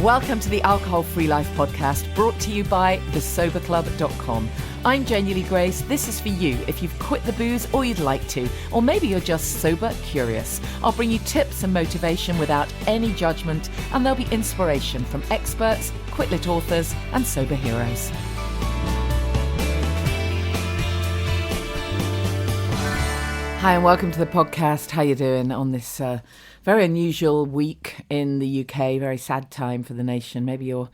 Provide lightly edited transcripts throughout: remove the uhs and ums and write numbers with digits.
Welcome to the Alcohol Free Life podcast, brought to you by thesoberclub.com. I'm Janey Grace. This is for you if you've quit the booze or you'd like to, or maybe you're just sober curious. I'll bring you tips and motivation without any judgment, and there'll be inspiration from experts, quit-lit authors, and sober heroes. Hi and welcome to the podcast. How you doing on this very unusual week in the UK? Very sad time for the nation. Maybe you're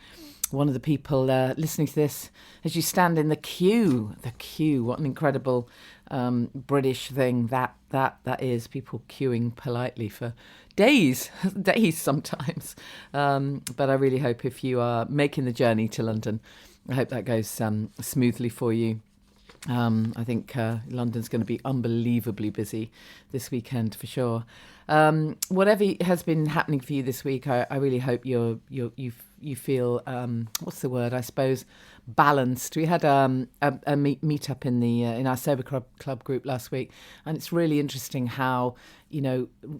one of the people listening to this as you stand in the queue. The queue, what an incredible British thing that is. People queuing politely for days sometimes. But I really hope if you are making the journey to London, I hope that goes smoothly for you. I think London's going to be unbelievably busy this weekend for sure. Whatever has been happening for you this week, I really hope you feel what's the word? I suppose balanced. We had a meet up in our sober club group last week, and it's really interesting how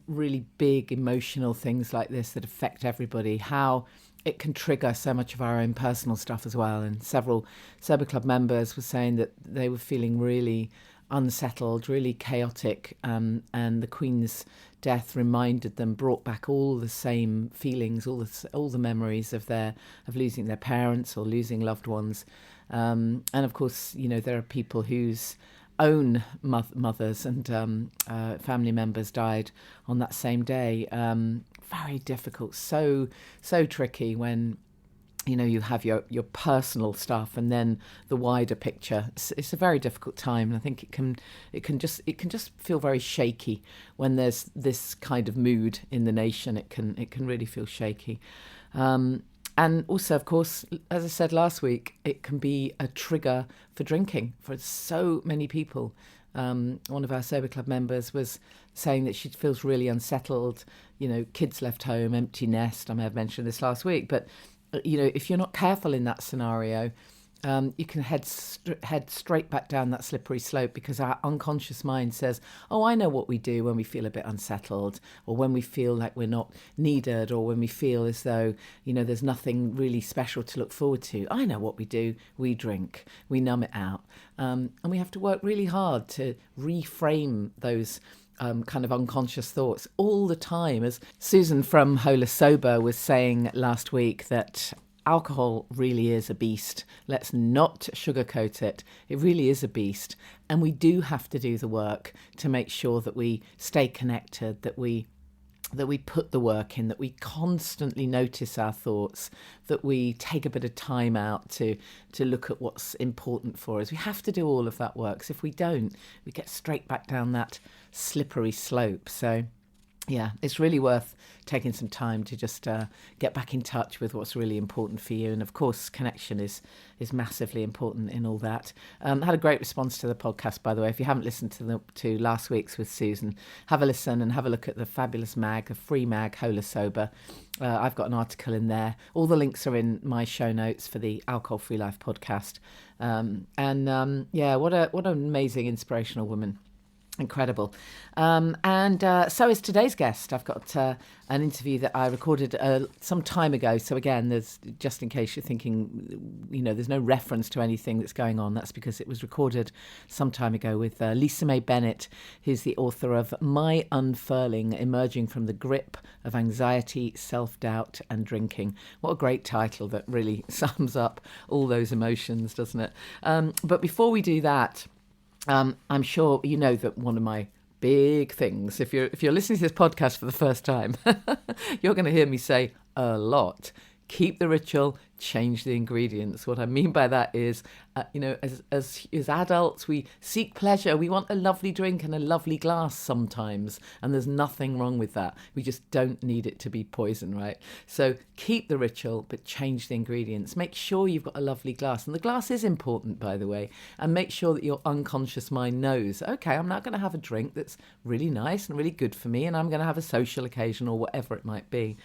really big emotional things like this that affect everybody, how it can trigger so much of our own personal stuff as well. And several sober club members were saying that they were feeling really unsettled, really chaotic, and the Queen's death reminded them, brought back all the same feelings, all the memories of losing their parents or losing loved ones. And of course, there are people whose own mothers and family members died on that same day. Very difficult, so tricky when you have your personal stuff and then the wider picture. It's a very difficult time, and I think it can just feel very shaky when there's this kind of mood in the nation. It can really feel shaky. And also, of course, as I said last week, it can be a trigger for drinking for so many people. One of our sober club members was saying that she feels really unsettled, kids left home, empty nest. I may have mentioned this last week, but if you're not careful in that scenario, you can head straight back down that slippery slope, because our unconscious mind says, oh, I know what we do when we feel a bit unsettled, or when we feel like we're not needed, or when we feel as though, there's nothing really special to look forward to. I know what we do. We drink, we numb it out. And we have to work really hard to reframe those kind of unconscious thoughts all the time. As Susan from Hola Sober was saying last week, that alcohol really is a beast. Let's not sugarcoat it. It really is a beast. And we do have to do the work to make sure that we stay connected, that we put the work in, that we constantly notice our thoughts, that we take a bit of time out to look at what's important for us. We have to do all of that work. So if we don't, we get straight back down that slippery slope. So yeah, it's really worth taking some time to just get back in touch with what's really important for you. And of course, connection is massively important in all that. Had a great response to the podcast, by the way. If you haven't listened to last week's with Susan, have a listen and have a look at the fabulous mag, the free mag, Hola Sober. I've got an article in there. All the links are in my show notes for the Alcohol Free Life podcast. What an amazing, inspirational woman. Incredible. So is today's guest. I've got an interview that I recorded some time ago. So again, there's, just in case you're thinking, there's no reference to anything that's going on, that's because it was recorded some time ago with Lisa May Bennett, who's the author of My Unfurling, Emerging from the Grip of Anxiety, Self-Doubt and Drinking. What a great title that really sums up all those emotions, doesn't it? But before we do that, I'm sure you know that one of my big things, if you're listening to this podcast for the first time, you're going to hear me say a lot. Keep the ritual, change the ingredients. What I mean by that is, as adults, we seek pleasure. We want a lovely drink and a lovely glass sometimes, and there's nothing wrong with that. We just don't need it to be poison, right? So keep the ritual, but change the ingredients. Make sure you've got a lovely glass, and the glass is important, by the way, and make sure that your unconscious mind knows, okay, I'm not going to have a drink that's really nice and really good for me, and I'm going to have a social occasion or whatever it might be.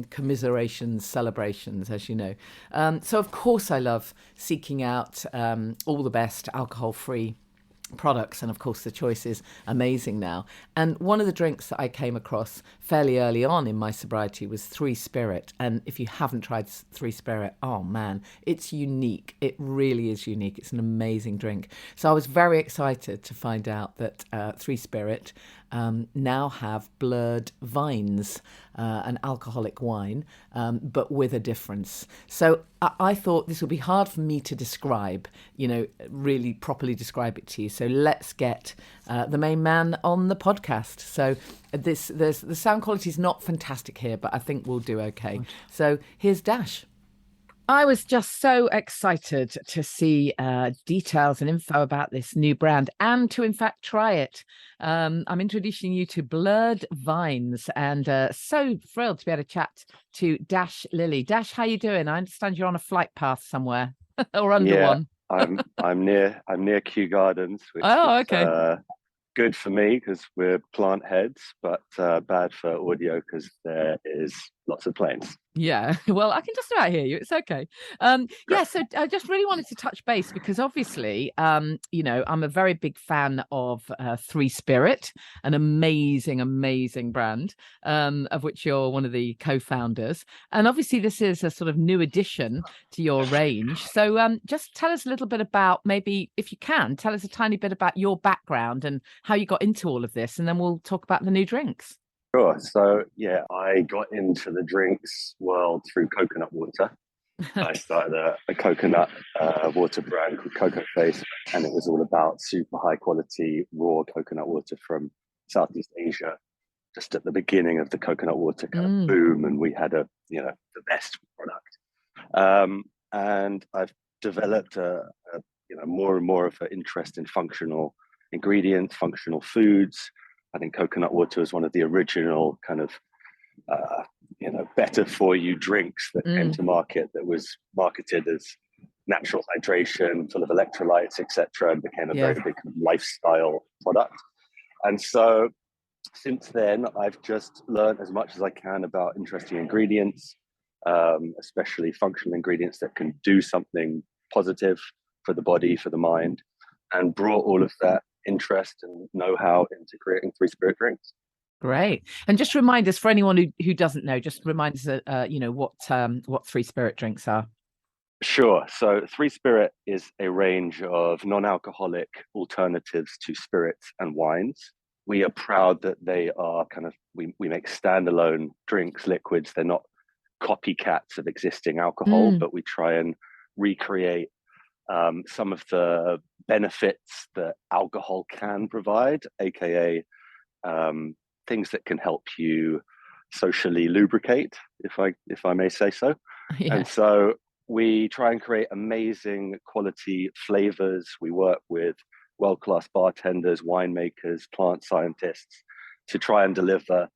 Commiserations, celebrations, as you know. So of course I love seeking out all the best alcohol-free products, and of course the choice is amazing now. And one of the drinks that I came across fairly early on in my sobriety was Three Spirit. And if you haven't tried Three Spirit, oh man, it's unique. It really is unique. It's an amazing drink. So I was very excited to find out that Three Spirit now have blurred vines, an alcoholic wine, but with a difference. So I thought this would be hard for me to describe, really properly describe it to you. So let's get the main man on the podcast. So the sound quality is not fantastic here, but I think we'll do okay. So here's Dash. I was just so excited to see details and info about this new brand and to, in fact, try it. I'm introducing you to Blurred Vines, and so thrilled to be able to chat to Dash Lilly. Dash, how you doing? I understand you're on a flight path somewhere or under one. I'm near Kew Gardens, which okay. is good for me because we're plant heads, but bad for audio because there is lots of planes. Yeah, well, I can just about hear you. It's okay. So I just really wanted to touch base because obviously, I'm a very big fan of Three Spirit, an amazing brand, of which you're one of the co-founders. And obviously, this is a sort of new addition to your range. So just tell us a little bit about, maybe if you can, tell us a tiny bit about your background and how you got into all of this, and then we'll talk about the new drinks. Sure. So, I got into the drinks world through coconut water. I started a coconut water brand called Coco Face, and it was all about super high quality raw coconut water from Southeast Asia, just at the beginning of the coconut water kind of boom. And we had the best product. And I've developed more and more of an interest in functional ingredients, functional foods. I think coconut water is one of the original kind of, better for you drinks that came to market, that was marketed as natural hydration, full of electrolytes, etc., and became a very big lifestyle product. And so since then, I've just learned as much as I can about interesting ingredients, especially functional ingredients that can do something positive for the body, for the mind, and brought all of that interest and know-how into creating Three Spirit drinks. Great. And just remind us, for anyone who doesn't know, just remind us, what Three Spirit drinks are. Sure. So Three Spirit is a range of non-alcoholic alternatives to spirits and wines. We are proud that they are we make standalone drinks, liquids. They're not copycats of existing alcohol, but we try and recreate some of the benefits that alcohol can provide, aka things that can help you socially lubricate, if I may say so. Yeah. And so we try and create amazing quality flavors. We work with world-class bartenders, winemakers, plant scientists to try and deliver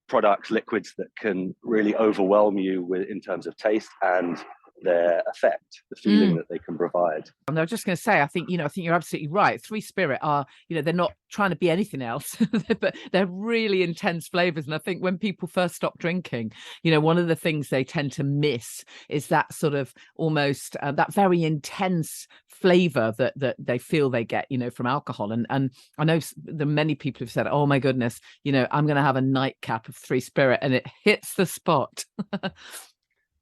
products, liquids that can really overwhelm you in terms of taste and their effect, the feeling that they can provide. And I was just going to say, I think you're absolutely right. Three Spirit are, they're not trying to be anything else, but they're really intense flavors. And I think when people first stop drinking, one of the things they tend to miss is that sort of almost that very intense flavor that they feel they get, from alcohol. And I know there are many people who've said, oh my goodness, I'm going to have a nightcap of Three Spirit, and it hits the spot.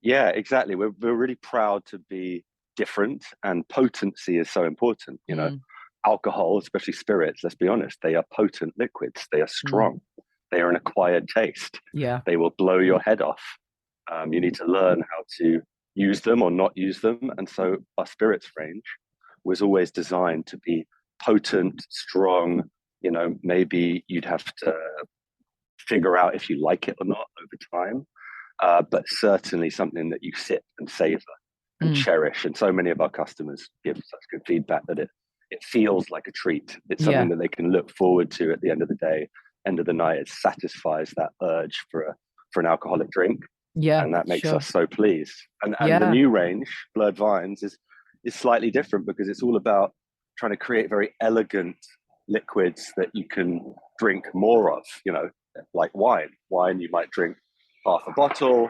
Yeah, exactly. We're really proud to be different, and potency is so important. Alcohol, especially spirits, let's be honest, they are potent liquids. They are strong. They are an acquired taste. Yeah. They will blow your head off. You need to learn how to use them or not use them. And so our spirits range was always designed to be potent, strong. Maybe you'd have to figure out if you like it or not over time. But certainly something that you sip and savor and cherish. And so many of our customers give such good feedback that it feels like a treat. It's something that they can look forward to at the end of the day, end of the night. It satisfies that urge for an alcoholic drink. Yeah. And that makes us so pleased. And the new range, Blurred Vines, is slightly different because it's all about trying to create very elegant liquids that you can drink more of, like wine. Wine you might drink half a bottle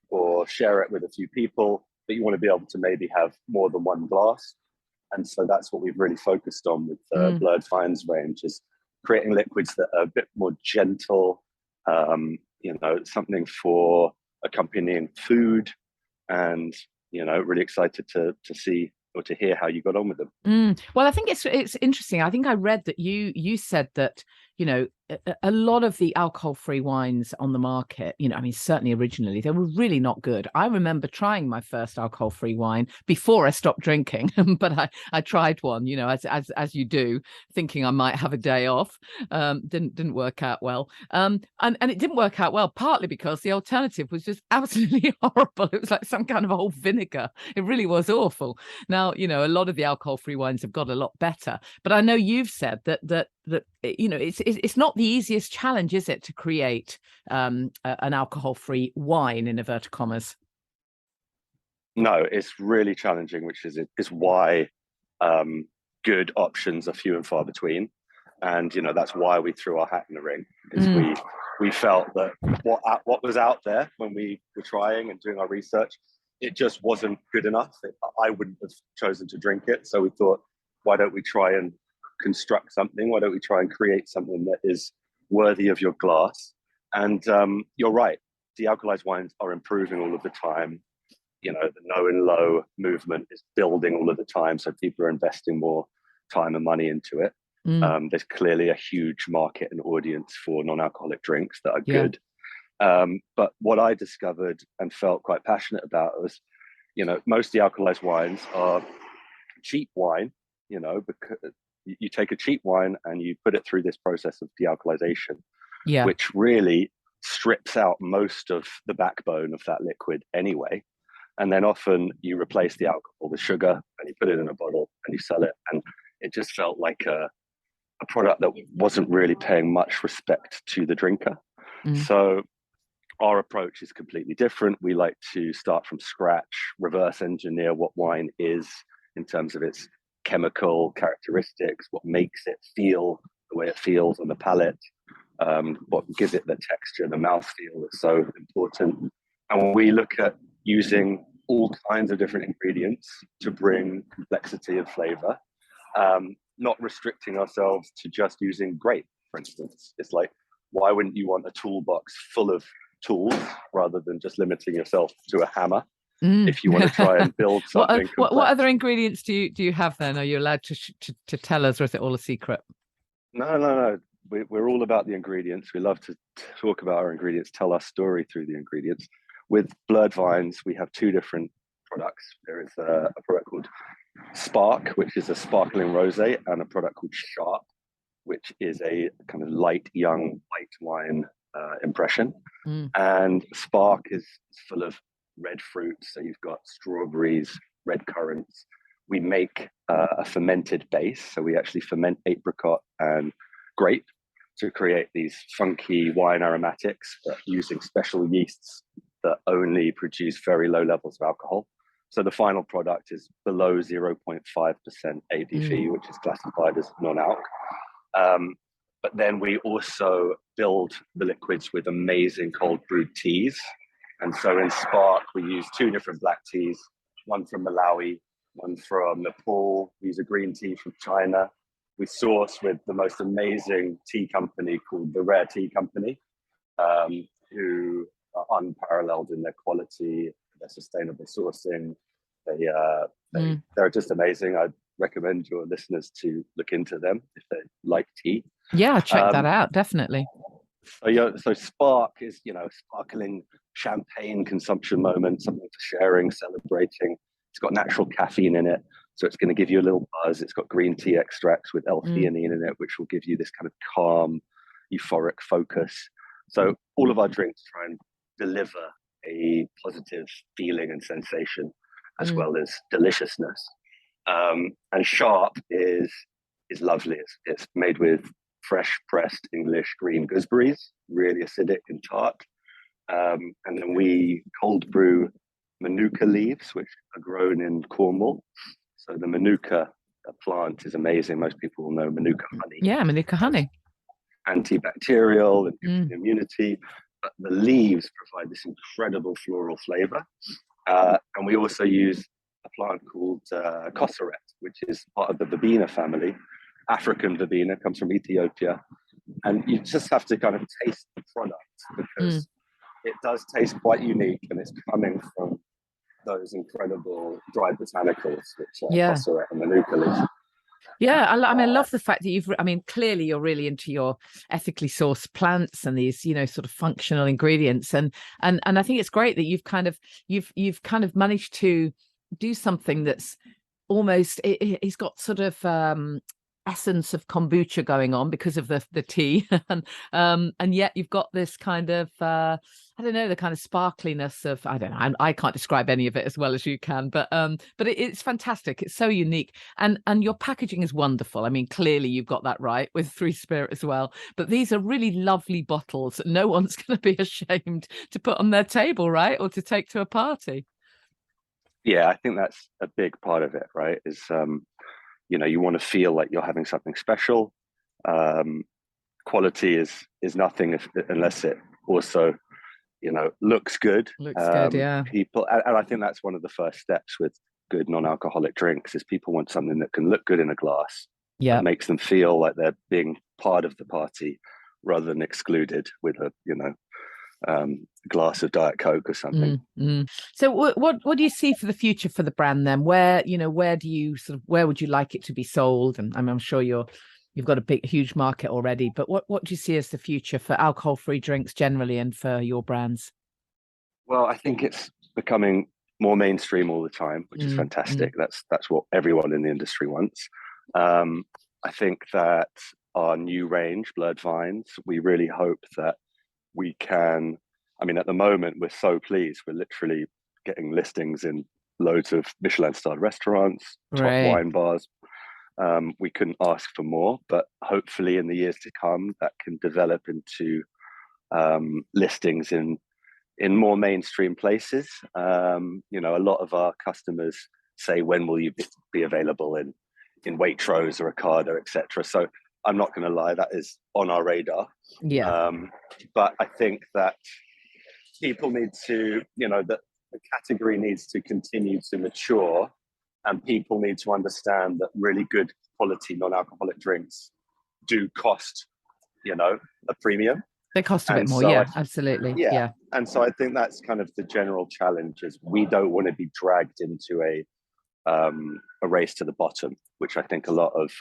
or share it with a few people, but you want to be able to maybe have more than one glass. And so that's what we've really focused on with the Blurred Finds range, is creating liquids that are a bit more gentle, something for accompanying food, and really excited to see or to hear how you got on with them. Well, I think it's interesting. I think I read that you said that a lot of the alcohol-free wines on the market, I mean, certainly originally they were really not good. I remember trying my first alcohol-free wine before I stopped drinking, but I tried one, as you do, thinking I might have a day off. Didn't work out well. And it didn't work out well, partly because the alternative was just absolutely horrible. It was like some kind of old vinegar. It really was awful. Now, a lot of the alcohol-free wines have got a lot better, but I know you've said that it's not the easiest challenge, is it, to create an alcohol-free wine, in inverted commas? No, it's really challenging, which is why good options are few and far between, and that's why we threw our hat in the ring, because we felt that what was out there when we were trying and doing our research, it just wasn't good enough. I wouldn't have chosen to drink it, so we thought, why don't we try and construct something? Why don't we try and create something that is worthy of your glass? And you're right, de-alkalized wines are improving all of the time. The no and low movement is building all of the time, so people are investing more time and money into it. There's clearly a huge market and audience for non-alcoholic drinks that are good. But what I discovered and felt quite passionate about was, most de-alkalized wines are cheap wine, because you take a cheap wine and you put it through this process of de-alkalization, which really strips out most of the backbone of that liquid anyway. And then often you replace the alcohol with sugar and you put it in a bottle and you sell it. And it just felt like a product that wasn't really paying much respect to the drinker. So our approach is completely different. We like to start from scratch, reverse engineer what wine is in terms of its chemical characteristics, what makes it feel the way it feels on the palate, what gives it the texture, the mouthfeel is so important. And we look at using all kinds of different ingredients to bring complexity of flavor, not restricting ourselves to just using grape, for instance. It's like, why wouldn't you want a toolbox full of tools rather than just limiting yourself to a hammer? If you want to try and build something what other ingredients do you have then? Are you allowed to tell us, or is it all a secret? No. We're all about the ingredients. We love to talk about our ingredients, tell our story through the ingredients. With Blurred Vines, we have two different products. There is a product called Spark, which is a sparkling rosé, and a product called Sharp, which is a kind of light, young, white wine impression. And Spark is full of red fruits. So you've got strawberries, red currants. We make a fermented base. So we actually ferment apricot and grape to create these funky wine aromatics, but using special yeasts that only produce very low levels of alcohol. So the final product is below 0.5% ABV, which is classified as non-alc. But then we also build the liquids with amazing cold brewed teas. And so in Spark, we use two different black teas, one from Malawi, one from Nepal. We use a green tea from China. We source with the most amazing tea company called the Rare Tea Company, who are unparalleled in their quality, their sustainable sourcing. They're just amazing. I'd recommend your listeners to look into them if they like tea. Yeah, check that out, definitely. So Spark is, sparkling champagne consumption moment, something for sharing, celebrating. It's got natural caffeine in it, so it's going to give you a little buzz. It's got green tea extracts with L-theanine in it, which will give you this kind of calm, euphoric focus. So all of our drinks try and deliver a positive feeling and sensation, as well as deliciousness. And Sharp is lovely. It's made with fresh pressed English green gooseberries, really acidic and tart. And then we cold brew manuka leaves, which are grown in Cornwall. So the manuka plant is amazing. Most people will know manuka honey. Yeah, manuka honey. Antibacterial and immunity. But the leaves provide this incredible floral flavor. And we also use a plant called kosseret, which is part of the Verbena family. African Verbena comes from Ethiopia. And you just have to kind of taste the product because it does taste quite unique, and it's coming from those incredible dried botanicals, which are Fosseret and Manuka leaf. Yeah, I mean, I love the fact that clearly you're really into your ethically sourced plants and these, sort of functional ingredients. And I think it's great that you've kind of managed to do something that's almost, it's got sort of essence of kombucha going on because of the tea. and yet you've got this kind of, I don't know, the kind of sparkliness of, I don't know, I can't describe any of it as well as you can, but it's fantastic. It's so unique. And your packaging is wonderful. I mean, clearly you've got that right with Three Spirit as well. But these are really lovely bottles that no one's going to be ashamed to put on their table, right? Or to take to a party. Yeah, I think that's a big part of it, right? Is, you want to feel like you're having something special. Quality is nothing unless it also, looks good. Looks good, yeah. People, and I think that's one of the first steps with good non-alcoholic drinks is people want something that can look good in a glass. Yeah, that makes them feel like they're being part of the party rather than excluded with a glass of Diet Coke or something. So what do you see for the future for the brand then? Where do you where would you like it to be sold? And I'm sure you've got a huge market already, but what do you see as the future for alcohol-free drinks generally and for your brands? Well, I think it's becoming more mainstream all the time, which is fantastic. That's what everyone in the industry wants. I think that our new range, Blurred Vines, we really hope that we can, at the moment, we're so pleased. We're literally getting listings in loads of Michelin-starred restaurants, top wine bars. We couldn't ask for more, but hopefully in the years to come, that can develop into listings in more mainstream places. A lot of our customers say, when will you be available in Waitrose or Ocado, etc. So I'm not going to lie, that is on our radar. Yeah. But I think that people need to, that the category needs to continue to mature, and people need to understand that really good quality non-alcoholic drinks do cost, a premium. They cost a bit more, yeah, absolutely. Yeah. And so I think that's kind of the general challenge is we don't want to be dragged into a race to the bottom, which I think a lot of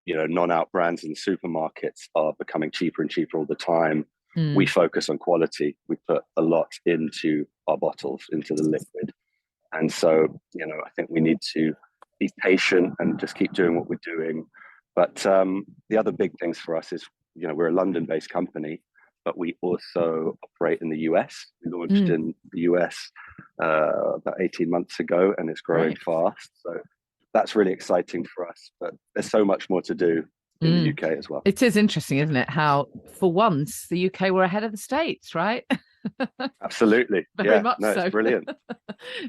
non-out brands in the supermarkets are becoming cheaper and cheaper all the time. We focus on quality. We put a lot into our bottles, into the liquid. And so, I think we need to be patient and just keep doing what we're doing. But the other big things for us is, we're a London-based company, but we also operate in the US. We launched in the US about 18 months ago, and it's growing fast. So that's really exciting for us, but there's so much more to do in the UK as well. It is interesting, isn't it? How for once the UK were ahead of the States, right? Absolutely. Very much so. It's brilliant.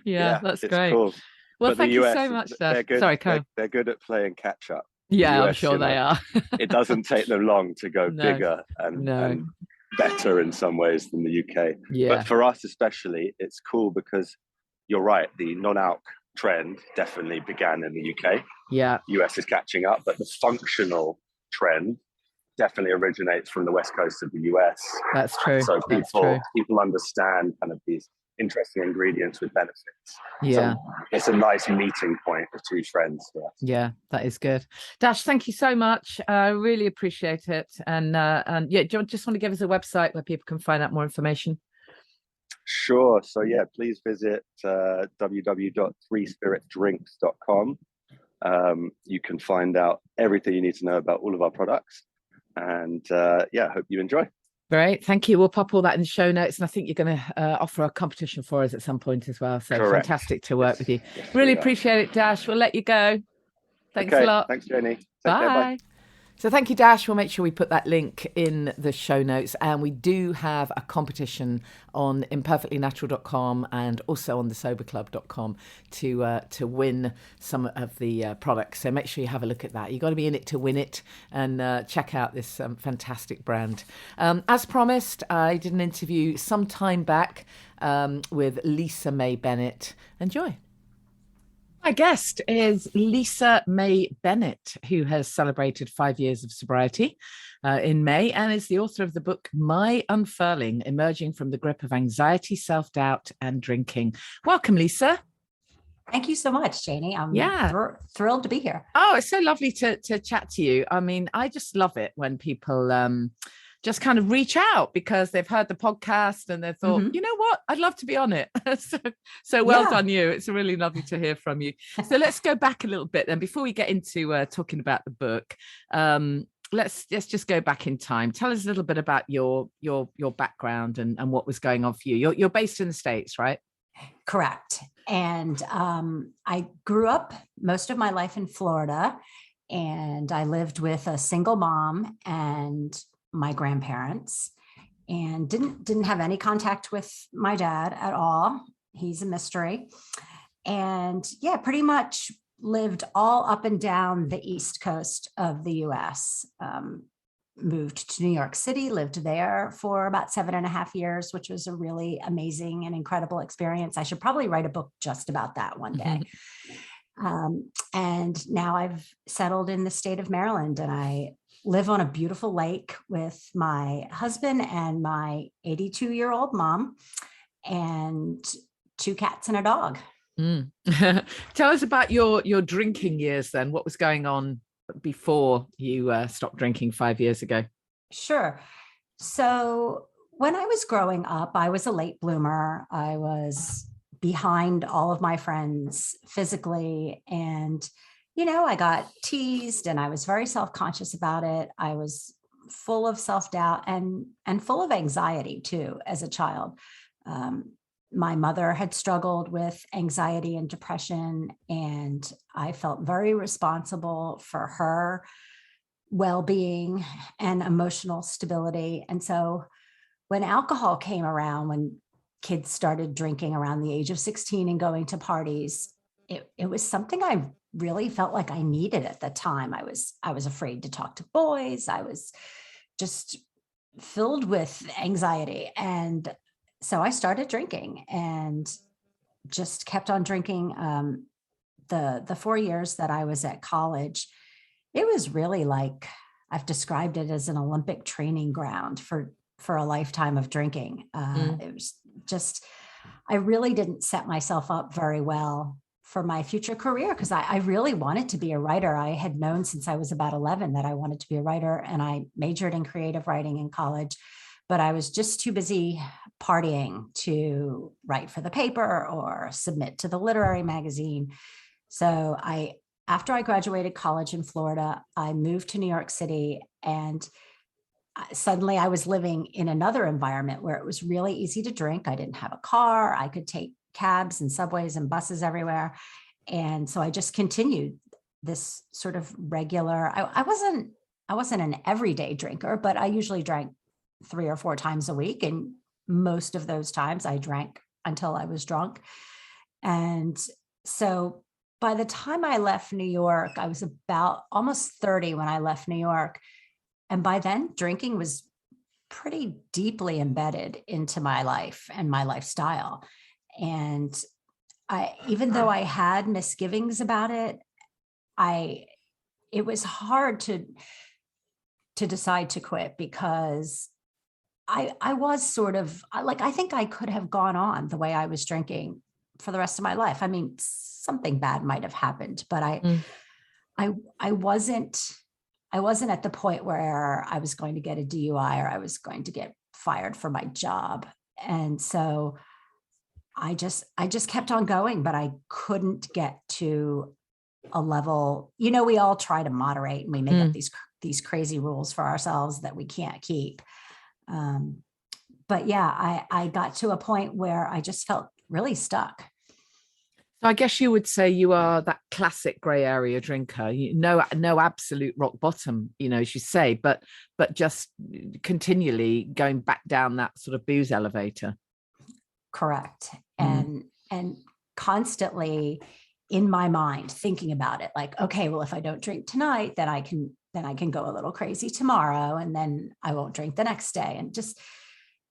yeah, that's great. Cool. Well, but thank you so much, Dash. Sorry, Karen. They're good at playing catch up. Yeah, I'm sure they are. It doesn't take them long to go bigger and better in some ways than the UK. Yeah. But for us especially, it's cool because you're right, the non-alc trend definitely began in the UK. Yeah. US is catching up, but the functional trend definitely originates from the west coast of the US. That's true. So people understand kind of these interesting ingredients with benefits. Yeah. So it's a nice meeting point of two trends for us. Yeah, that is good. Dash, thank you so much. I really appreciate it. And do you just want to give us a website where people can find out more information? Sure. So please visit www.threespiritdrinks.com. You can find out everything you need to know about all of our products. And I hope you enjoy. Great. Thank you. We'll pop all that in the show notes. And I think you're going to offer a competition for us at some point as well. So Correct. Fantastic to work with you. Really appreciate it, Dash. We'll let you go. Thanks a lot. Thanks, Janey. Bye. So thank you, Dash. We'll make sure we put that link in the show notes. And we do have a competition on imperfectlynatural.com and also on thesoberclub.com to win some of the products. So make sure you have a look at that. You've got to be in it to win it, and check out this fantastic brand. As promised, I did an interview some time back with Lisa May Bennett. Enjoy. My guest is Lisa May Bennett, who has celebrated 5 years of sobriety in May and is the author of the book My Unfurling, Emerging from the Grip of Anxiety, Self-Doubt and Drinking. Welcome, Lisa. Thank you so much, Janey. I'm Yeah. thrilled to be here. Oh, it's so lovely to chat to you. I mean, I just love it when people just kind of reach out because they've heard the podcast and they thought, you know what, I'd love to be on it. so well done you. It's really lovely to hear from you. So let's go back a little bit then before we get into talking about the book. Let's just go back in time. Tell us a little bit about your background and what was going on for you. You're based in the States, right? Correct. And I grew up most of my life in Florida, and I lived with a single mom and my grandparents, and didn't have any contact with my dad at all. He's a mystery. And yeah, pretty much lived all up and down the East Coast of the US. Moved to New York City, lived there for about 7.5 years, which was a really amazing and incredible experience. I should probably write a book just about that one day. And now I've settled in the state of Maryland, and I live on a beautiful lake with my husband and my 82-year-old mom and 2 cats and a dog. Tell us about your drinking years then. What was going on before you stopped drinking 5 years ago? Sure. So when I was growing up, I was a late bloomer. I was behind all of my friends physically. And, I got teased and I was very self-conscious about it. I was full of self-doubt and full of anxiety too, as a child. My mother had struggled with anxiety and depression, and I felt very responsible for her well-being and emotional stability. And so when alcohol came around, when kids started drinking around the age of 16 and going to parties, it was something I really felt like I needed at the time. I was afraid to talk to boys. I was just filled with anxiety. And so I started drinking and just kept on drinking. The 4 years that I was at college, it was really like, I've described it as an Olympic training ground for a lifetime of drinking. It was just, I really didn't set myself up very well for my future career because I really wanted to be a writer. I had known since I was about 11 that I wanted to be a writer, and I majored in creative writing in college, but I was just too busy partying to write for the paper or submit to the literary magazine. So after I graduated college in Florida, I moved to New York City, and suddenly I was living in another environment where it was really easy to drink. I didn't have a car. I could take cabs and subways and buses everywhere. And so I just continued this sort of regular, I wasn't an everyday drinker, but I usually drank 3 or 4 times a week. And most of those times I drank until I was drunk. And so by the time I left New York, I was about almost 30 when I left New York. And by then, drinking was pretty deeply embedded into my life and my lifestyle. And even though I had misgivings about it, it was hard to decide to quit because I was sort of like, I think I could have gone on the way I was drinking for the rest of my life. I mean, something bad might have happened, but I wasn't at the point where I was going to get a DUI or I was going to get fired for my job. And so I just kept on going, but I couldn't get to a level, we all try to moderate and we make up these crazy rules for ourselves that we can't keep. But yeah, I got to a point where I just felt really stuck. So I guess you would say you are that classic gray area drinker. No absolute rock bottom, as you say, but just continually going back down that sort of booze elevator. Correct. And constantly in my mind thinking about it, like, okay, well, if I don't drink tonight, then I can go a little crazy tomorrow, and then I won't drink the next day. And just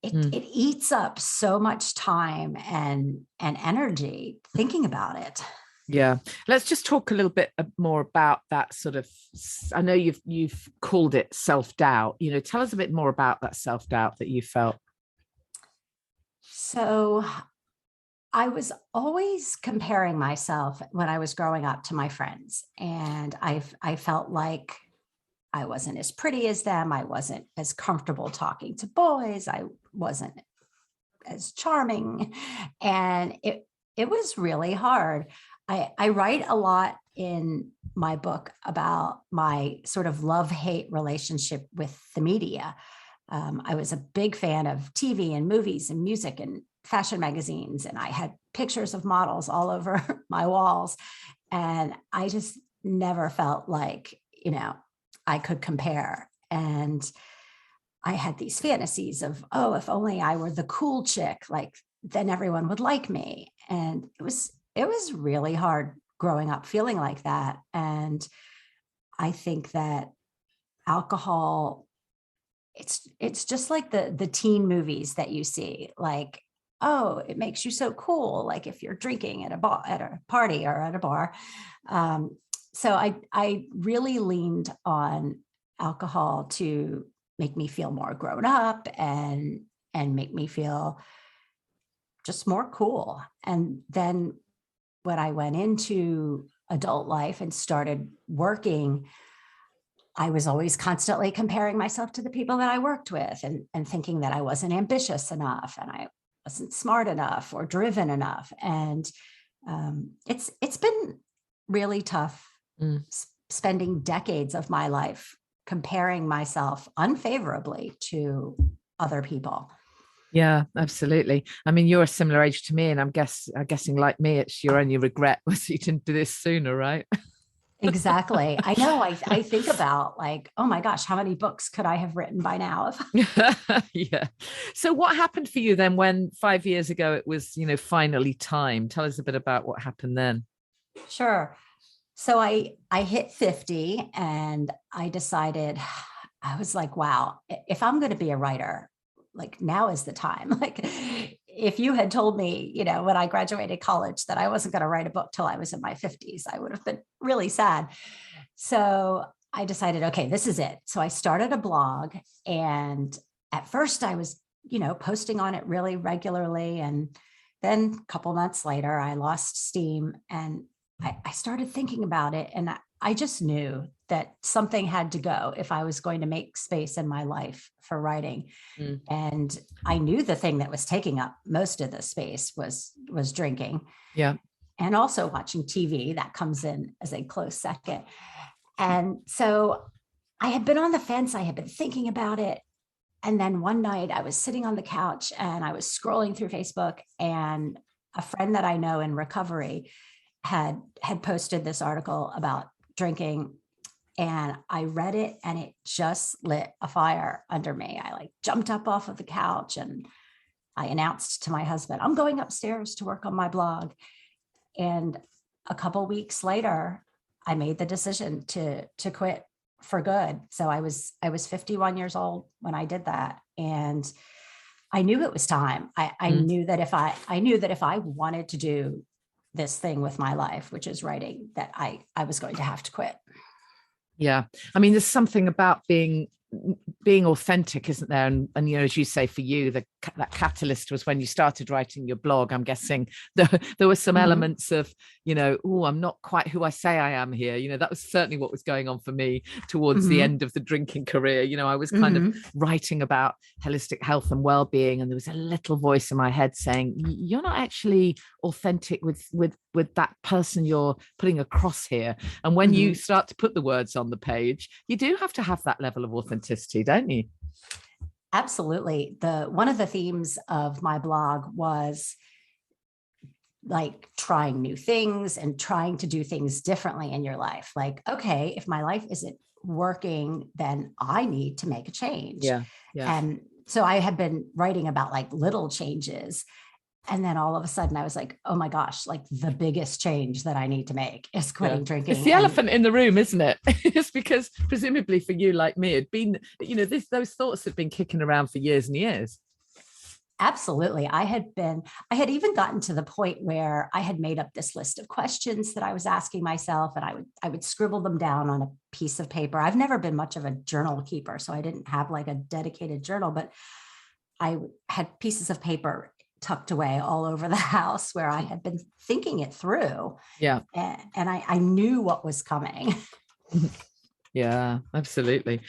it eats up so much time and energy thinking about it. Yeah. Let's just talk a little bit more about that sort of, I know you've called it self-doubt. Tell us a bit more about that self-doubt that you felt. So I was always comparing myself when I was growing up to my friends, and I felt like I wasn't as pretty as them. I wasn't as comfortable talking to boys. I wasn't as charming, and it was really hard. I write a lot in my book about my sort of love-hate relationship with the media. I was a big fan of TV and movies and music and fashion magazines, and I had pictures of models all over my walls. And I just never felt like, I could compare. And I had these fantasies of, oh, if only I were the cool chick, like then everyone would like me. And it was really hard growing up feeling like that. And I think that alcohol, it's just like the teen movies that you see, like, oh, it makes you so cool, like if you're drinking at a party or at a bar. So I really leaned on alcohol to make me feel more grown up and make me feel just more cool. And then when I went into adult life and started working, I was always constantly comparing myself to the people that I worked with, and thinking that I wasn't ambitious enough and I wasn't smart enough or driven enough. And it's been really tough spending decades of my life comparing myself unfavorably to other people. Yeah, absolutely. I mean, you're a similar age to me, and I'm guessing like me, it's your only regret was you didn't do this sooner, right? Exactly. I know. I think about like, oh my gosh, how many books could I have written by now? Yeah. So what happened for you then when 5 years ago it was, finally time? Tell us a bit about what happened then. Sure. So I hit 50 and I decided, I was like, wow, if I'm going to be a writer, like now is the time. Like if you had told me, when I graduated college that I wasn't going to write a book till I was in my 50s, I would have been really sad. So I decided, okay, this is it. So I started a blog, and at first I was, posting on it really regularly. And then a couple months later, I lost steam, and I started thinking about it, and I just knew that something had to go if I was going to make space in my life for writing. And I knew the thing that was taking up most of the space was drinking. Yeah. And also watching TV, that comes in as a close second. And so I had been on the fence. I had been thinking about it. And then one night I was sitting on the couch and I was scrolling through Facebook, and a friend that I know in recovery had posted this article about drinking, and I read it, and it just lit a fire under me. I like jumped up off of the couch and I announced to my husband, I'm going upstairs to work on my blog. And a couple weeks later, I made the decision to quit for good. So I was 51 years old when I did that. And I knew it was time. I knew that if I wanted to do this thing with my life, which is writing, that I was going to have to quit. Yeah. I mean, there's something about being authentic, isn't there? And as you say, for you, that catalyst was when you started writing your blog. I'm guessing there were some elements of, oh, I'm not quite who I say I am here. That was certainly what was going on for me towards the end of the drinking career. I was kind of writing about holistic health and well-being, and there was a little voice in my head saying, you're not actually authentic with that person you're putting across here. And when you start to put the words on the page, you do have to have that level of authenticity, don't you? Absolutely. One of the themes of my blog was like trying new things and trying to do things differently in your life. Like, okay, if my life isn't working, then I need to make a change. Yeah. And so I had been writing about like little changes. And then all of a sudden I was like, oh my gosh, like the biggest change that I need to make is quitting drinking. It's the elephant in the room, isn't it? It's because presumably for you, like me, it'd been, those thoughts have been kicking around for years and years. Absolutely. I had even gotten to the point where I had made up this list of questions that I was asking myself, and I would scribble them down on a piece of paper. I've never been much of a journal keeper, so I didn't have like a dedicated journal, but I had pieces of paper tucked away all over the house where I had been thinking it through. Yeah. And I knew what was coming. Yeah, absolutely.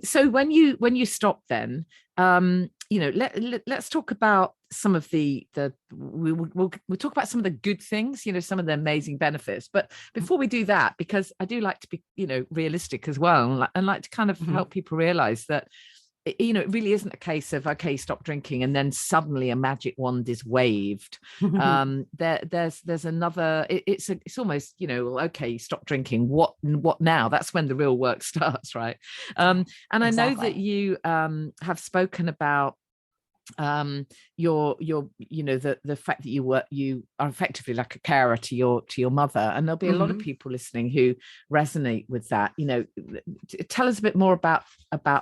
So when you stop, then let's talk about some of we'll talk about some of the good things, some of the amazing benefits. But before we do that, because I do like to be realistic as well, and like to kind of help people realize that it really isn't a case of, okay, stop drinking and then suddenly a magic wand is waved. There's another, it's almost, okay, stop drinking. What now? That's when the real work starts, right? And I know that you have spoken about your the fact that you are effectively like a carer to your mother, and there'll be a lot of people listening who resonate with that. Tell us a bit more about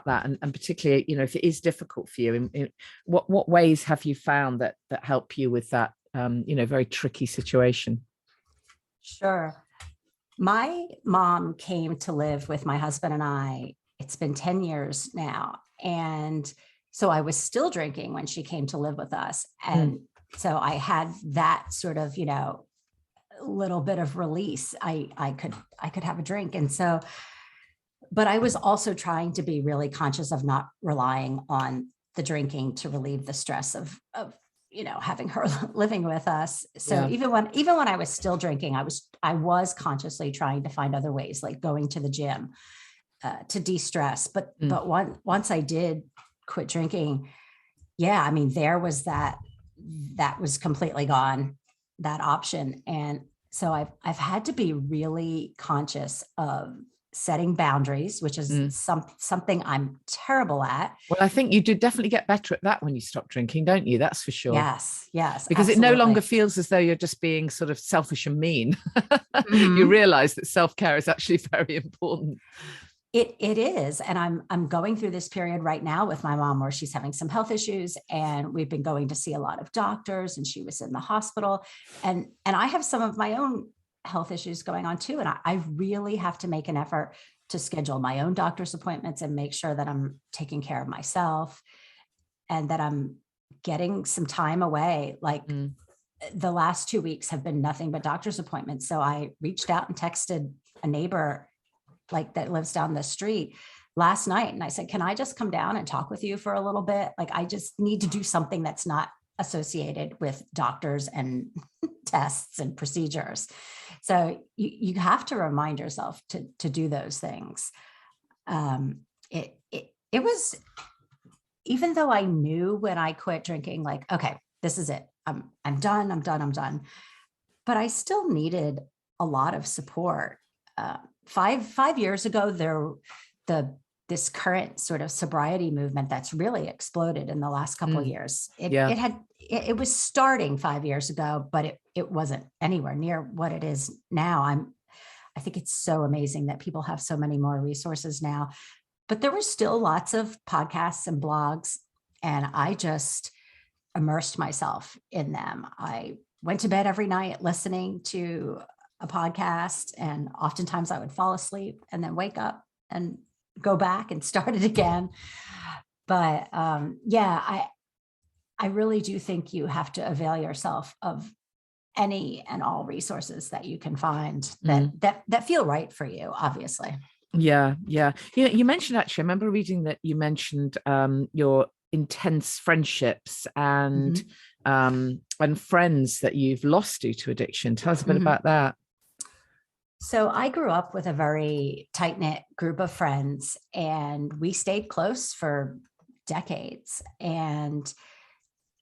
that, and particularly if it is difficult for you, in what ways have you found that help you with that very tricky situation? Sure. My mom came to live with my husband and I. It's been 10 years now, and so I was still drinking when she came to live with us. And so I had that sort of, little bit of release. I could have a drink. And so, but I was also trying to be really conscious of not relying on the drinking to relieve the stress of having her living with us. So even when I was still drinking, I was consciously trying to find other ways, like going to the gym to de-stress. But once I did quit drinking, there was that was completely gone, that option. And so I've had to be really conscious of setting boundaries, which is something I'm terrible at. Well, I think you do definitely get better at that when you stop drinking, don't you? That's for sure. Yes, because absolutely. It no longer feels as though you're just being sort of selfish and mean. You realize that self-care is actually very important. It is. And I'm going through this period right now with my mom where she's having some health issues, and we've been going to see a lot of doctors, and she was in the hospital, and I have some of my own health issues going on too. And I really have to make an effort to schedule my own doctor's appointments and make sure that I'm taking care of myself and that I'm getting some time away. Like the last 2 weeks have been nothing but doctor's appointments. So I reached out and texted a neighbor that lives down the street last night. And I said, can I just come down and talk with you for a little bit? Like, I just need to do something that's not associated with doctors and tests and procedures. So you have to remind yourself to do those things. It was, even though I knew when I quit drinking, like, okay, this is it. I'm done. But I still needed a lot of support. 5 years ago, this current sort of sobriety movement that's really exploded in the last couple of years. It was starting 5 years ago, but it wasn't anywhere near what it is now. I think it's so amazing that people have so many more resources now, but there were still lots of podcasts and blogs, and I just immersed myself in them. I went to bed every night listening to a podcast, and oftentimes I would fall asleep and then wake up and go back and start it again. But I really do think you have to avail yourself of any and all resources that you can find that feel right for you, obviously. Yeah. You mentioned, actually, I remember reading that you mentioned your intense friendships and friends that you've lost due to addiction. Tell us a bit about that. So I grew up with a very tight-knit group of friends, and we stayed close for decades. And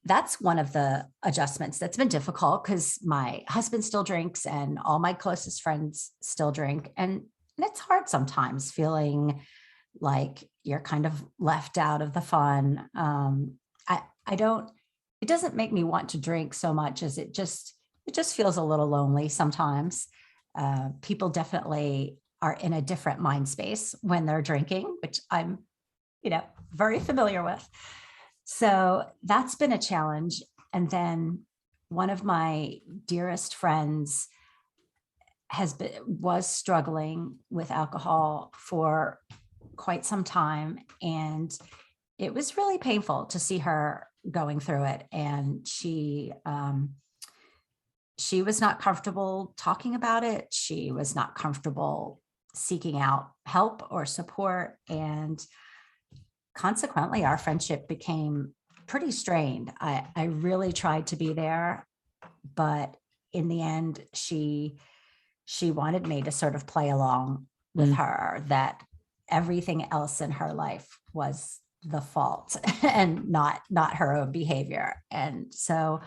that's one of the adjustments that's been difficult, because my husband still drinks and all my closest friends still drink. And it's hard sometimes, feeling like you're kind of left out of the fun. It doesn't make me want to drink so much as it just feels a little lonely sometimes. People definitely are in a different mind space when they're drinking, which I'm, very familiar with. So that's been a challenge. And then one of my dearest friends was struggling with alcohol for quite some time. And it was really painful to see her going through it. And she was not comfortable talking about it. She was not comfortable seeking out help or support. And consequently, our friendship became pretty strained. I really tried to be there, but in the end, she wanted me to sort of play along with her, that everything else in her life was the fault and not her own behavior. And so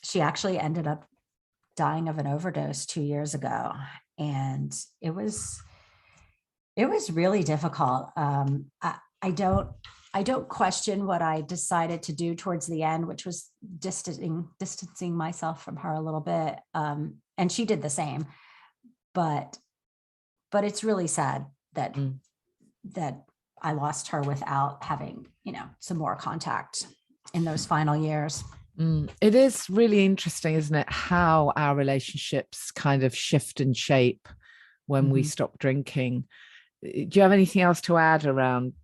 she actually ended up dying of an overdose 2 years ago. And it was really difficult. I don't question what I decided to do towards the end, which was distancing myself from her a little bit. And she did the same, but it's really sad that I lost her without having, some more contact in those final years. It is really interesting, isn't it? How our relationships kind of shift and shape when we stop drinking. Do you have anything else to add around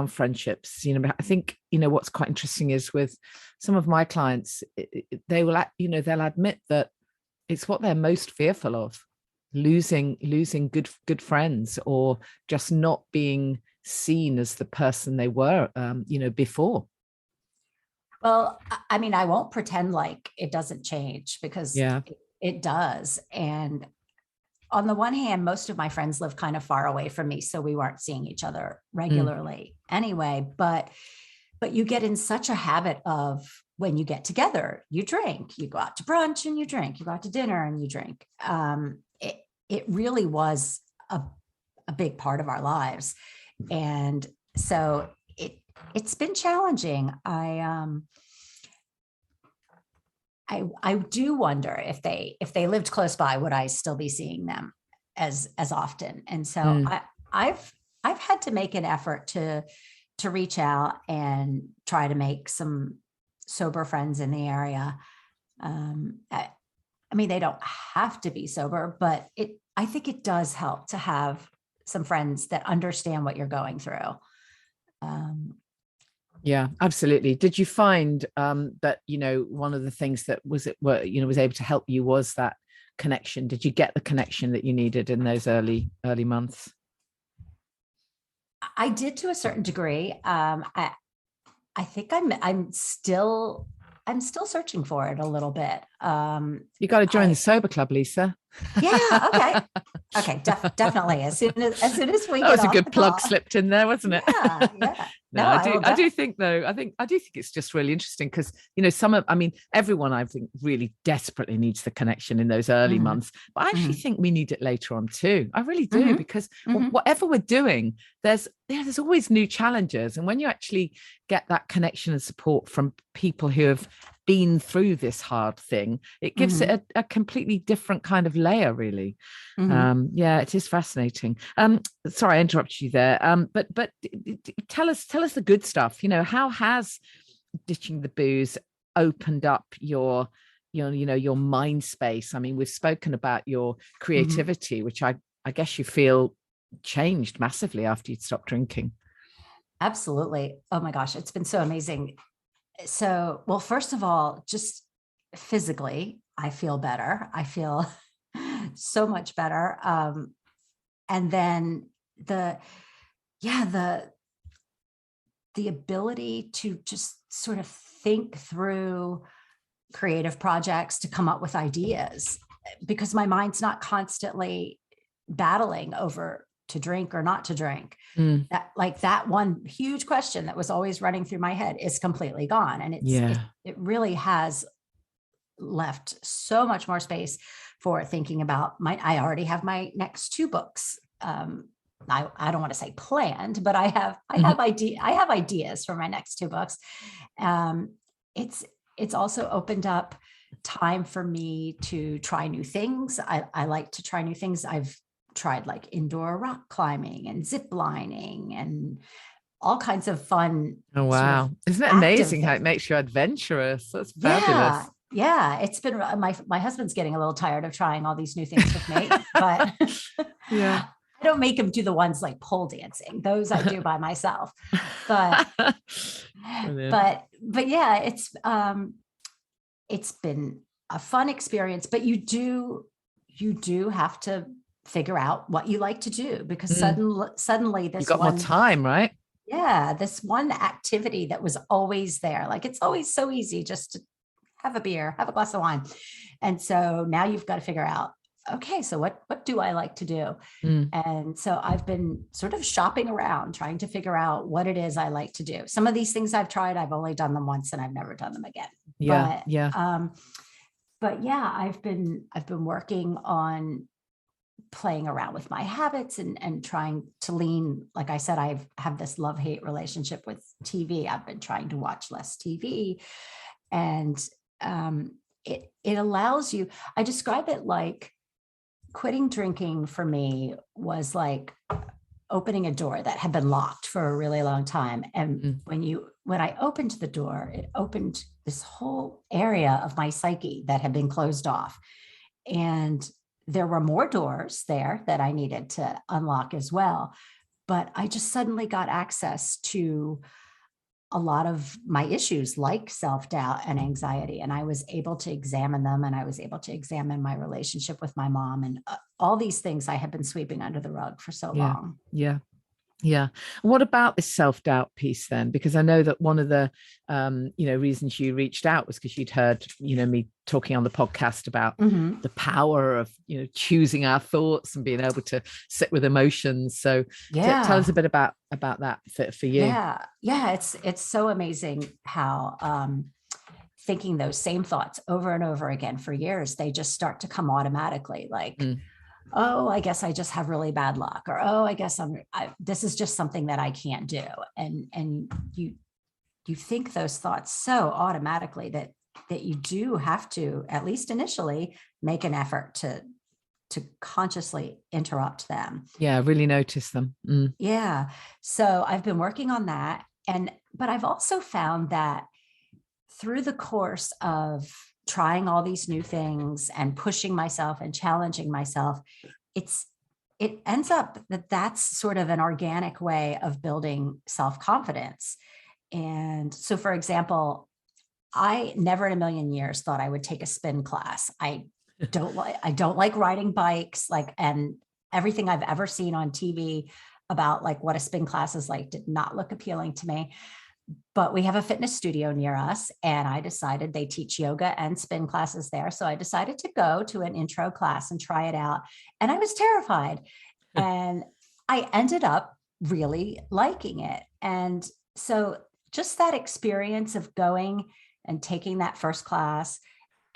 friendships? I think, what's quite interesting is with some of my clients, they will, they'll admit that it's what they're most fearful of, losing good friends, or just not being seen as the person they were, before. Well, I mean, I won't pretend like it doesn't change, because it does. And on the one hand, most of my friends live kind of far away from me, so we weren't seeing each other regularly anyway. But you get in such a habit of, when you get together, you drink, you go out to brunch and you drink, you go out to dinner and you drink. It really was a big part of our lives. And so it's been challenging. I do wonder if they lived close by, would I still be seeing them as often? And so I've had to make an effort to reach out and try to make some sober friends in the area. I mean, they don't have to be sober, but I think it does help to have some friends that understand what you're going through. Yeah, absolutely. Did you find that, one of the things that was able to help you was that connection? Did you get the connection that you needed in those early months? I did, to a certain degree. I think I'm still searching for it a little bit. You got to join the sober club, Lisa. Yeah. Okay. Definitely. As soon as we. That was a good plug slipped in there, wasn't it? Yeah. No, I do think though. I do think it's just really interesting because everyone I think really desperately needs the connection in those early months, but I actually think we need it later on too. I really do, because whatever we're doing, there's always new challenges, and when you actually get that connection and support from people who have been through this hard thing, it gives it a completely different kind of layer, really. It is fascinating. Sorry, I interrupted you there. But tell us the good stuff. How has ditching the booze opened up your mind space? I mean, we've spoken about your creativity, which I guess you feel changed massively after you'd stopped drinking. Absolutely. Oh my gosh, it's been so amazing. So, well, first of all, just physically, I feel better. I feel so much better. And then the ability to just sort of think through creative projects, to come up with ideas, because my mind's not constantly battling over to drink or not to drink. That one huge question that was always running through my head is completely gone. And it really has left so much more space for thinking about I already have my next 2 books. I don't want to say planned, but I have ideas for my next 2 books. It's also opened up time for me to try new things. I like to try new things. I've tried like indoor rock climbing and zip lining and all kinds of fun. Oh, sort of wow. Isn't it active amazing how it things. makes you adventurous? That's Yeah. fabulous. Yeah. It's been, my husband's getting a little tired of trying all these new things with me, but Yeah. I don't make him do the ones like pole dancing. Those I do by myself. But Brilliant. but yeah, it's been a fun experience, but you do have to figure out what you like to do, because suddenly You this got more one, time, right? yeah, this one activity that was always there, like it's always so easy just to have a beer, have a glass of wine. And so now you've got to figure out, okay, so what do I like to do? Mm. And so I've been sort of shopping around, trying to figure out what it is I like to do. Some of these things I've tried, I've only done them once and I've never done them again. Yeah. Yeah. But yeah, I've been working on playing around with my habits and trying to lean, like I said, I have this love-hate relationship with TV. I've been trying to watch less TV, and it allows you, I describe it like quitting drinking for me was like opening a door that had been locked for a really long time. And when I opened the door, it opened this whole area of my psyche that had been closed off. And there were more doors there that I needed to unlock as well. But I just suddenly got access to a lot of my issues like self-doubt and anxiety. And I was able to examine them, and I was able to examine my relationship with my mom, and all these things I had been sweeping under the rug for so long. Yeah. Yeah. What about this self-doubt piece then? Because I know that one of the, reasons you reached out was because you'd heard, me talking on the podcast about the power of, choosing our thoughts and being able to sit with emotions. So tell us a bit about that for you. Yeah. Yeah. It's so amazing how, thinking those same thoughts over and over again for years, they just start to come automatically, like, oh, I guess I just have really bad luck, or, oh, I guess this is just something that I can't do. And you think those thoughts so automatically that you do have to, at least initially, make an effort to consciously interrupt them. Yeah, really notice them. Yeah. So I've been working on that. But I've also found that through the course of trying all these new things and pushing myself and challenging myself, it ends up that's sort of an organic way of building self-confidence. And so, for example, I never in a million years thought I would take a spin class. I don't like riding bikes, and everything I've ever seen on TV about like what a spin class is like did not look appealing to me. But we have a fitness studio near us, and I decided they teach yoga and spin classes there. So I decided to go to an intro class and try it out. And I was terrified. And I ended up really liking it. And so just that experience of going and taking that first class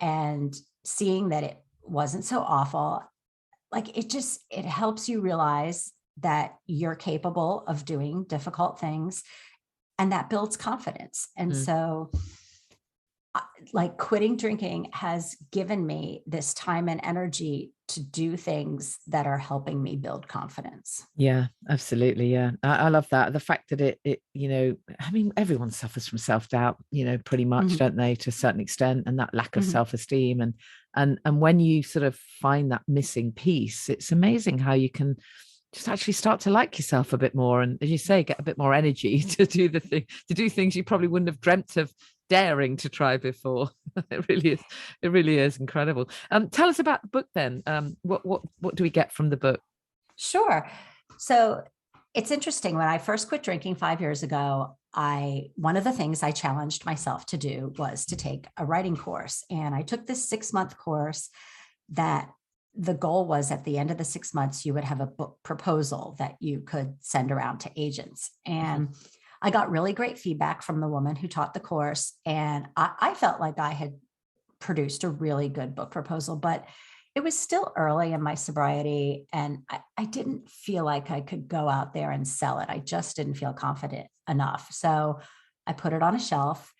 and seeing that it wasn't so awful, like it helps you realize that you're capable of doing difficult things. And that builds confidence. And so like quitting drinking has given me this time and energy to do things that are helping me build confidence. Yeah, absolutely. Yeah. I love that. The fact that it, I mean, everyone suffers from self-doubt, pretty much, don't they, to a certain extent, and that lack of self-esteem. And when you sort of find that missing piece, it's amazing how you can just actually start to like yourself a bit more, and, as you say, get a bit more energy to do things you probably wouldn't have dreamt of daring to try before. It really is incredible. Tell us about the book then. What do we get from the book? Sure. So it's interesting. When I first quit drinking 5 years ago, one of the things I challenged myself to do was to take a writing course. And I took this 6-month course that the goal was, at the end of the 6 months, you would have a book proposal that you could send around to agents. And I got really great feedback from the woman who taught the course. And I felt like I had produced a really good book proposal, but it was still early in my sobriety. And I didn't feel like I could go out there and sell it. I just didn't feel confident enough. So I put it on a shelf,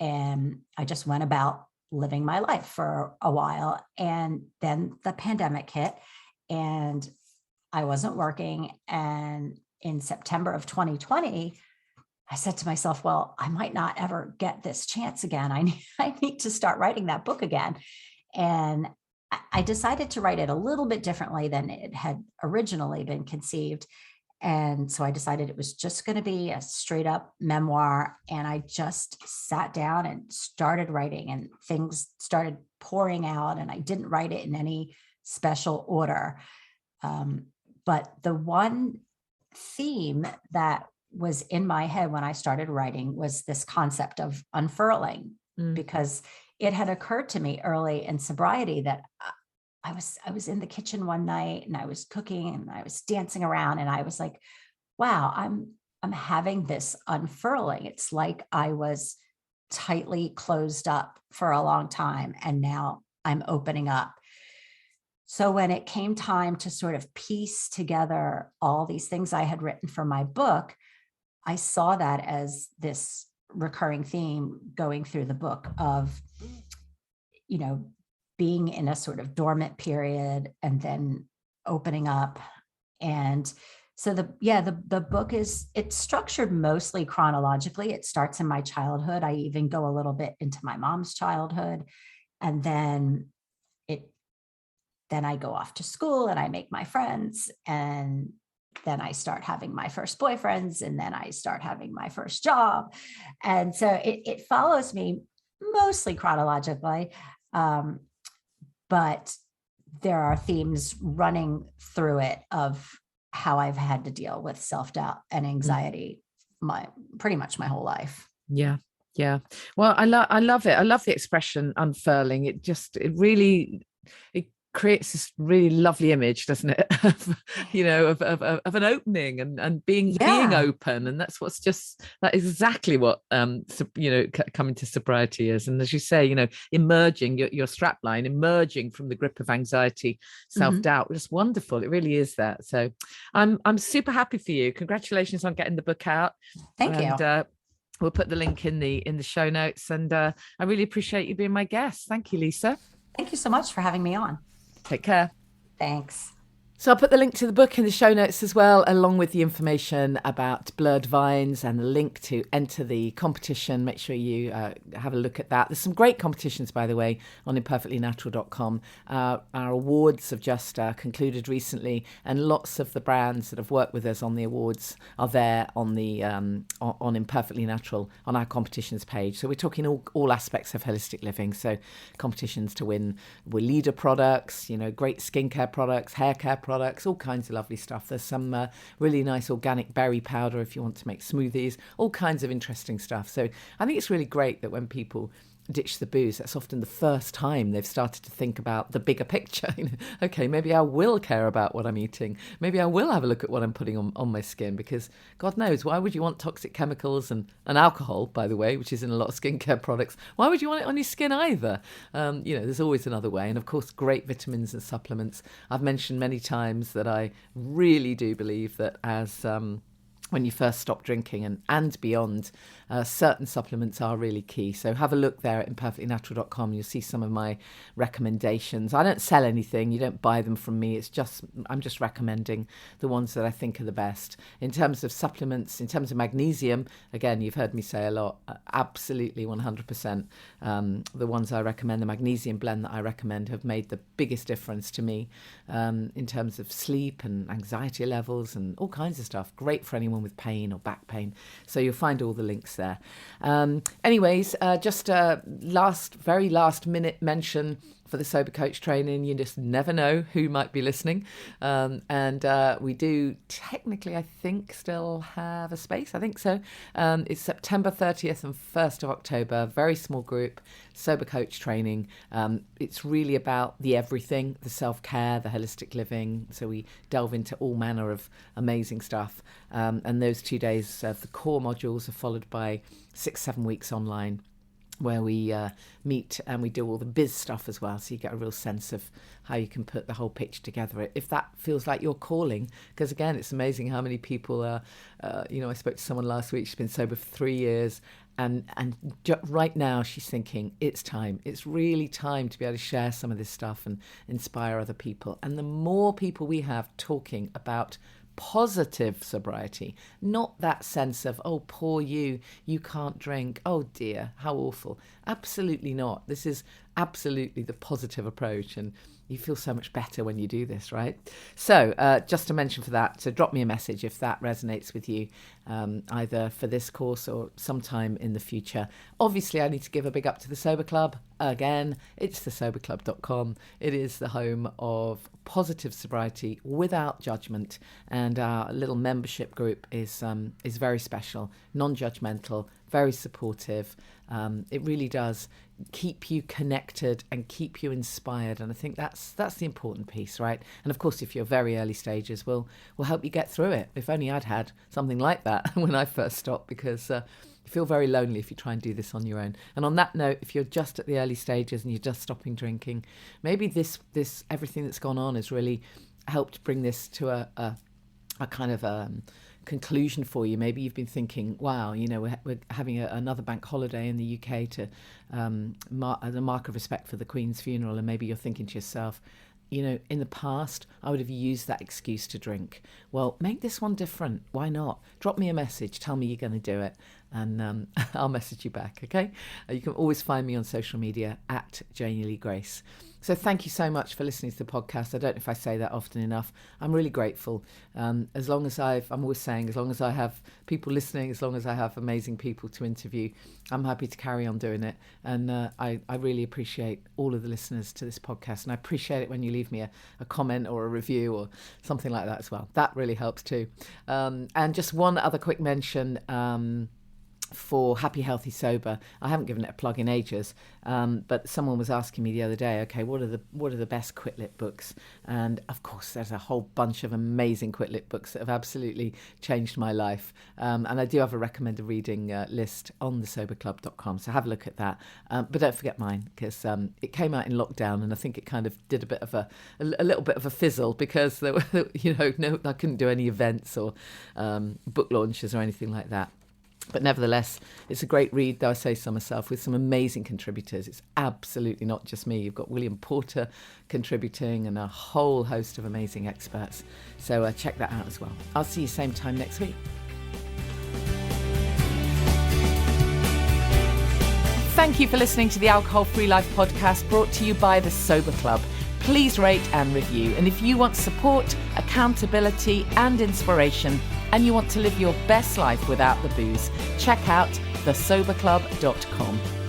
and I just went about living my life for a while. And then the pandemic hit, and I wasn't working. And in September of 2020, I said to myself, well, I might not ever get this chance again. I need to start writing that book again. And I decided to write it a little bit differently than it had originally been conceived. And so I decided it was just going to be a straight up memoir. And I just sat down and started writing, and things started pouring out, and I didn't write it in any special order. But the one theme that was in my head when I started writing was this concept of unfurling, because it had occurred to me early in sobriety that I was in the kitchen one night and I was cooking and I was dancing around, and I was like, wow, I'm having this unfurling. It's like I was tightly closed up for a long time, and now I'm opening up. So when it came time to sort of piece together all these things I had written for my book, I saw that as this recurring theme going through the book of, being in a sort of dormant period and then opening up. And so the book it's structured mostly chronologically. It starts in my childhood. I even go a little bit into my mom's childhood. And then I go off to school and I make my friends, and then I start having my first boyfriends, and then I start having my first job. And so it follows me mostly chronologically. But there are themes running through it of how I've had to deal with self-doubt and anxiety pretty much my whole life. Yeah. Yeah. Well, I love it. I love the expression unfurling. It creates this really lovely image, doesn't it? of an opening and being open. And that is exactly what, coming to sobriety is. And as you say, emerging, your strap line, emerging from the grip of anxiety, self-doubt, just wonderful. It really is that. So I'm super happy for you. Congratulations on getting the book out. Thank you. We'll put the link in the show notes. And I really appreciate you being my guest. Thank you, Lisa. Thank you so much for having me on. Take care. Thanks. So I'll put the link to the book in the show notes as well, along with the information about Blurred Vines and the link to enter the competition. Make sure you have a look at that. There's some great competitions, by the way, on imperfectlynatural.com. Our awards have just concluded recently, and lots of the brands that have worked with us on the awards are there on the on Imperfectly Natural on our competitions page. So we're talking all aspects of holistic living. So competitions to win with leader products, great skincare products, hair care products, all kinds of lovely stuff. There's some really nice organic berry powder if you want to make smoothies, all kinds of interesting stuff. So I think it's really great that when people ditch the booze, that's often the first time they've started to think about the bigger picture. Okay, maybe I will care about what I'm eating. Maybe I will have a look at what I'm putting on my skin, because God knows, why would you want toxic chemicals and alcohol, by the way, which is in a lot of skincare products? Why would you want it on your skin either? There's always another way. And of course, great vitamins and supplements. I've mentioned many times that I really do believe that as when you first stop drinking and beyond, certain supplements are really key. So have a look there at imperfectlynatural.com. You'll see some of my recommendations. I don't sell anything. You don't buy them from me. I'm just recommending the ones that I think are the best. In terms of supplements, in terms of magnesium, again, you've heard me say a lot, absolutely 100%. The ones I recommend, the magnesium blend that I recommend, have made the biggest difference to me in terms of sleep and anxiety levels and all kinds of stuff. Great for anyone with pain or back pain. So you'll find all the links there. Just a very last minute mention for the Sober Coach training. You just never know who might be listening. We do technically, I think, still have a space. I think so. It's September 30th and 1st of October. Very small group, Sober Coach training. It's really about the everything, the self-care, the holistic living. So we delve into all manner of amazing stuff. And those 2 days of the core modules are followed by 6-7 weeks online, where we meet and we do all the biz stuff as well. So you get a real sense of how you can put the whole picture together, if that feels like your calling. Because again, it's amazing how many people are, I spoke to someone last week, she's been sober for 3 years. And right now she's thinking, it's time. It's really time to be able to share some of this stuff and inspire other people. And the more people we have talking about positive sobriety, not that sense of, oh, poor you can't drink, oh dear, how awful. Absolutely not. This is absolutely the positive approach, and you feel so much better when you do this, right? So just to mention for that, so drop me a message if that resonates with you, either for this course or sometime in the future. Obviously, I need to give a big up to the Sober Club. Again, it's thesoberclub.com. It is the home of positive sobriety without judgment, and our little membership group is very special, non-judgmental, very supportive. It really does keep you connected and keep you inspired, and I think that's the important piece, right? And of course, if you're very early stages, we'll help you get through it. If only I'd had something like that when I first stopped, because you feel very lonely if you try and do this on your own. And on that note, if you're just at the early stages and you're just stopping drinking, maybe this everything that's gone on has really helped bring this to a kind of conclusion for you. Maybe you've been thinking, wow, we're having another bank holiday in the UK to as a mark of respect for the Queen's funeral, and maybe you're thinking to yourself, in the past I would have used that excuse to drink. Well, make this one different. Why not? Drop me a message, tell me you're going to do it, and I'll message you back, okay? You can always find me on social media at Janey Lee Grace. So thank you so much for listening to the podcast. I don't know if I say that often enough. I'm really grateful. As long as I'm always saying, as long as I have people listening, as long as I have amazing people to interview, I'm happy to carry on doing it. And I really appreciate all of the listeners to this podcast. And I appreciate it when you leave me a comment or a review or something like that as well. That really helps too. And just one other quick mention, for Happy, Healthy, Sober. I haven't given it a plug in ages, but someone was asking me the other day, okay, what are the best quit lit books? And of course, there's a whole bunch of amazing quit lit books that have absolutely changed my life. And I do have a recommended reading list on thesoberclub.com, so have a look at that. But don't forget mine, because it came out in lockdown, and I think it kind of did a little bit of a fizzle, because there were, I couldn't do any events or book launches or anything like that. But nevertheless, it's a great read, though I say so myself, with some amazing contributors. It's absolutely not just me. You've got William Porter contributing and a whole host of amazing experts. So check that out as well. I'll see you same time next week. Thank you for listening to the Alcohol Free Life podcast, brought to you by the Sober Club. Please rate and review. And if you want support, accountability and inspiration, and you want to live your best life without the booze, check out thesoberclub.com.